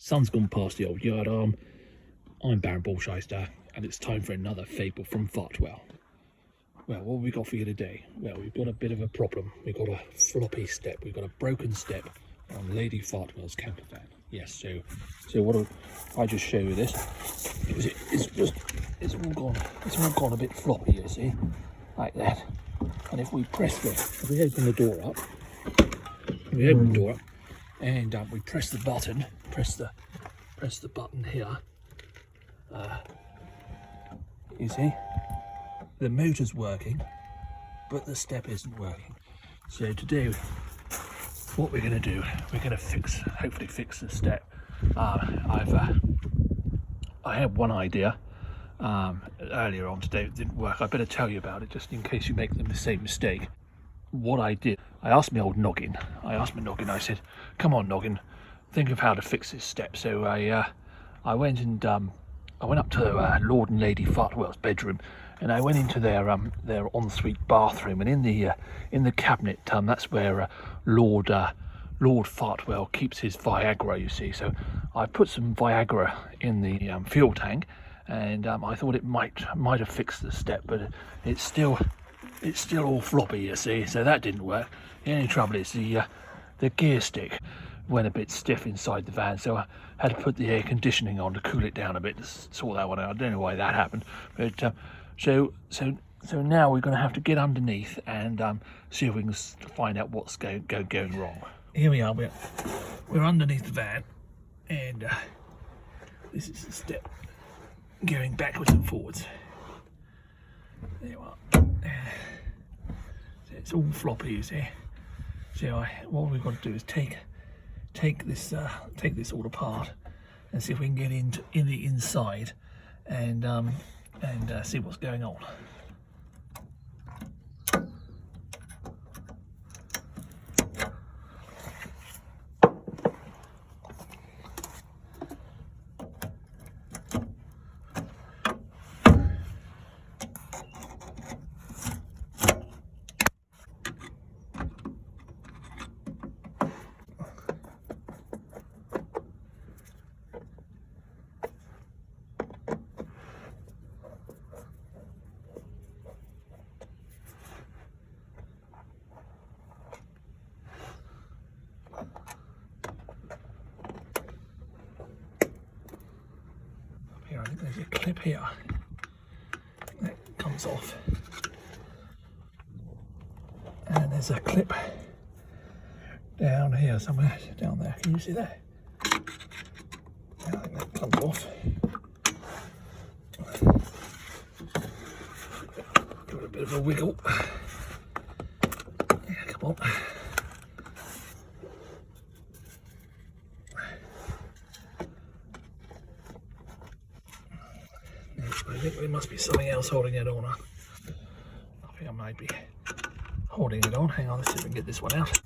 Sun's gone past the old yard arm. I'm Baron Bullshyster, and it's time for another fable from Fartwell. Well, what have we got for you today? Well, we've got a bit of a problem. We've got a floppy step. We've got a broken step on Lady Fartwell's camper van. Yes, so what do I just show you this? It's all gone a bit floppy, you see, like that. And if we open the door up, and we press the button, press the button here. You see, the motor's working, but the step isn't working. So today, what we're going to do, we're going to hopefully fix the step. I had one idea earlier on today. It didn't work. I better tell you about it just in case you make the same mistake. What I did, I asked my old noggin. I said, "Come on, noggin, think of how to fix this step." So I went up to Lord and Lady Fartwell's bedroom, and I went into their ensuite bathroom, and in the cabinet, that's where Lord Fartwell keeps his Viagra, you see. So I put some Viagra in the fuel tank, and I thought it might have fixed the step, but it's still all floppy, you see. So that didn't work. The only trouble is the gear stick went a bit stiff inside the van, so I had to put the air conditioning on to cool it down a bit to sort that one out. I don't know why that happened, but so now we're going to have to get underneath and see if we can find out what's going wrong. Here we are. We're underneath the van, and this is the step going backwards and forwards. There you are. So it's all floppy, you see. So what we've got to do is take this all apart and see if we can get in the inside and see what's going on. I think there's a clip here that comes off, and there's a clip down here somewhere, down there. Can you see that? I think that comes off. Give it a bit of a wiggle. Yeah, come on. I think there must be something else holding it on. I think I might be holding it on. Hang on, let's see if we can get this one out.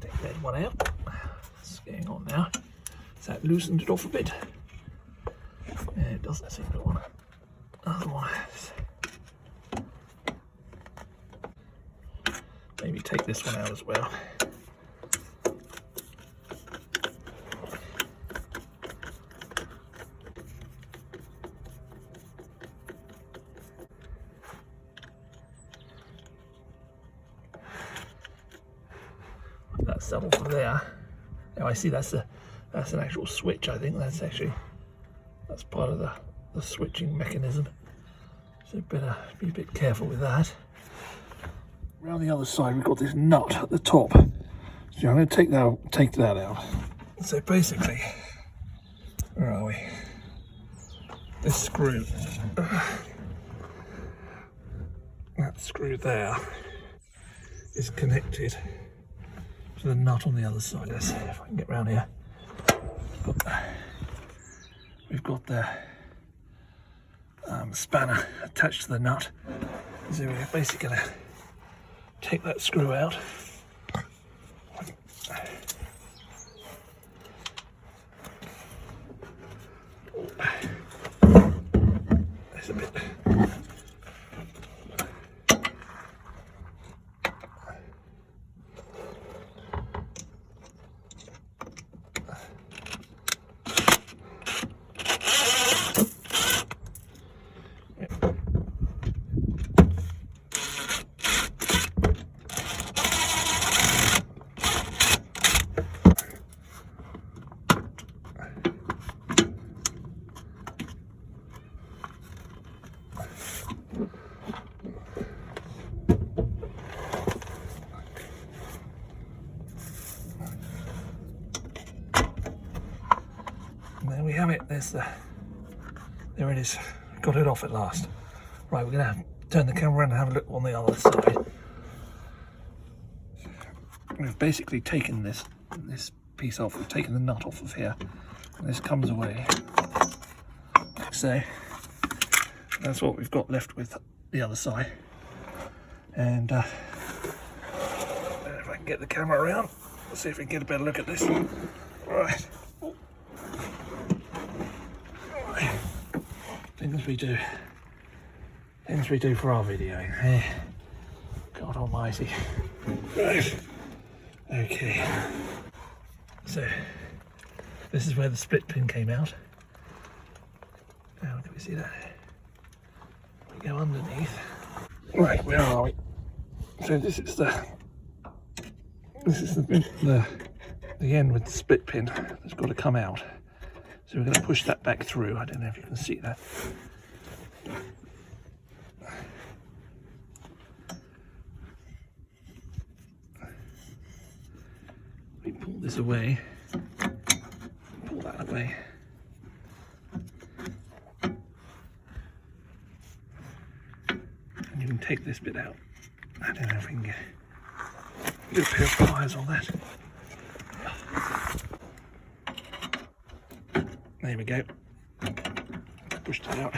Take that one out. What's going on now? Has that loosened it off a bit? Yeah, it doesn't seem to want to. Otherwise, maybe take this one out as well. That's settled from there. Now I see that's an actual switch. I think that's part of the switching mechanism. So better be a bit careful with that. Around the other side, we've got this nut at the top. So I'm going to take that out. So basically, where are we? This screw, that screw there, is connected to the nut on the other side. Let's see if I can get round here. We've got the spanner attached to the nut. So we're basically going to take that screw out. There's a bit. have it. There it is. Got it off at last. Right, we're going to turn the camera around and have a look on the other side. We've basically taken this piece off. We've taken the nut off of here. And this comes away. Like so. That's what we've got left with the other side. And if I can get the camera around, let's see if we can get a better look at this. Right. Things we do for our video. God almighty. Right. Okay. So this is where the split pin came out. Now can we see that? We go underneath. Right, where are we? So this is the end with the split pin that's got to come out. So we're going to push that back through. I don't know if you can see that. We pull this away. Pull that away. And you can take this bit out. I don't know if we can get a pair of pliers on that. There we go. Pushed it out.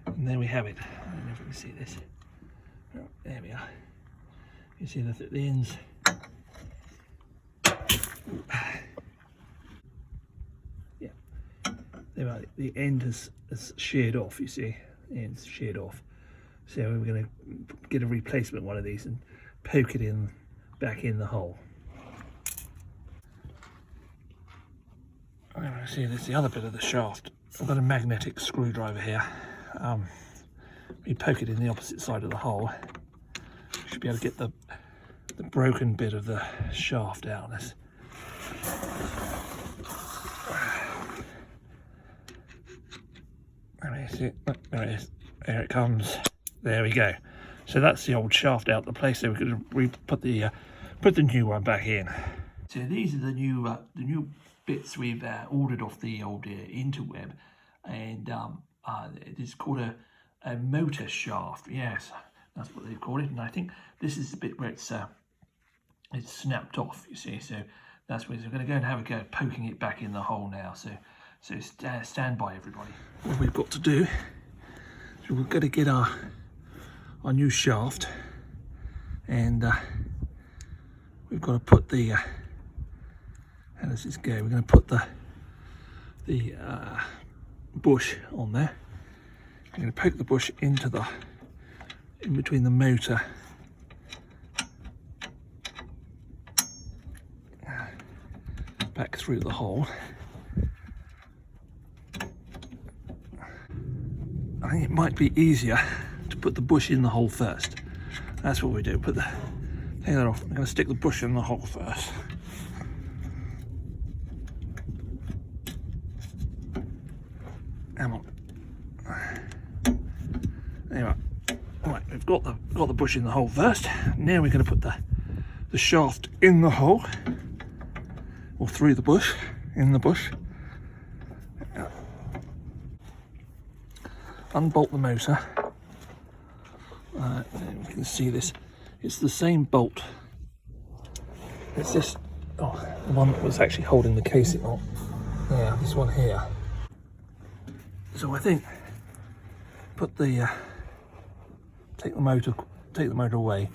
And there we have it. I don't know if you can see this. Oh, there we are. You see that at the ends. Yeah. There we are. The end has sheared off, you see. The end's sheared off. So we're going to get a replacement one of these and poke it in back in the hole. See, there's the other bit of the shaft. I've got a magnetic screwdriver here. We poke it in the opposite side of the hole. Should be able to get the broken bit of the shaft out. There it is. There it comes. There we go. So that's the old shaft out the place. So we're going to put the new one back in. So these are the new bits we've ordered off the old interweb, and it is called a motor shaft. Yes, that's what they call it. And I think this is the bit where it's snapped off. You see, so that's where we're going to go and have a go poking it back in the hole now. So stand by, everybody. What we've got to do is we've got to get our new shaft, and we've got to put the how does this go? We're going to put the bush on there. I'm going to poke the bush in between the motor back through the hole. I think it might be easier to put the bush in the hole first. That's what we do. Take that off. I'm going to stick the bush in the hole first. Come on. Anyway, right, we've got the bush in the hole first. Now we're going to put the shaft in the hole, or through the bush, in the bush. Unbolt the motor. You can see this. It's the same bolt. It's this. Oh, the one that was actually holding the casing on. Yeah, this one here. So I think take the motor away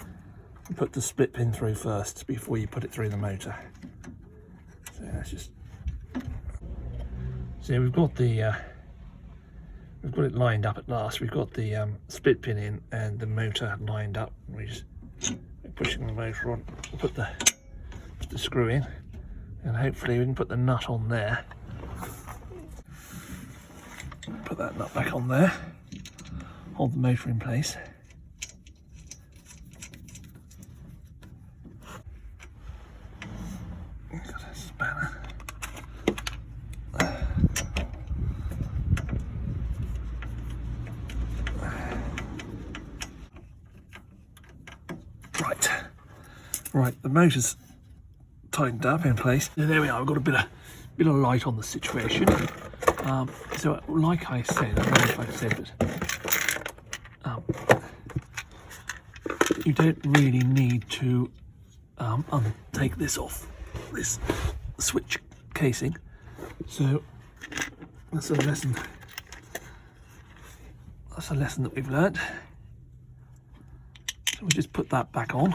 and put the split pin through first before you put it through the motor. So that's just. So we've got it lined up at last. We've got the split pin in and the motor lined up. We're just pushing the motor on. We'll put the screw in, and hopefully we can put the nut on there. Put that nut back on there. Hold the motor in place. Got a spanner. Right, the motor's tightened up in place. So there we are. We've got a bit of light on the situation. So like I said, I don't know if I said that you don't really need to take this off, this switch casing. So that's a lesson. That's a lesson that we've learnt. So we just put that back on.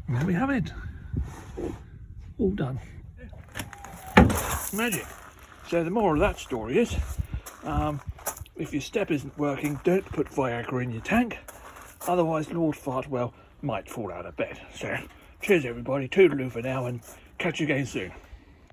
There we have it. All done. Magic. So the moral of that story is, if your step isn't working, don't put Viagra in your tank. Otherwise, Lord Fartwell might fall out of bed. So, cheers everybody. Toodaloo for now, and catch you again soon.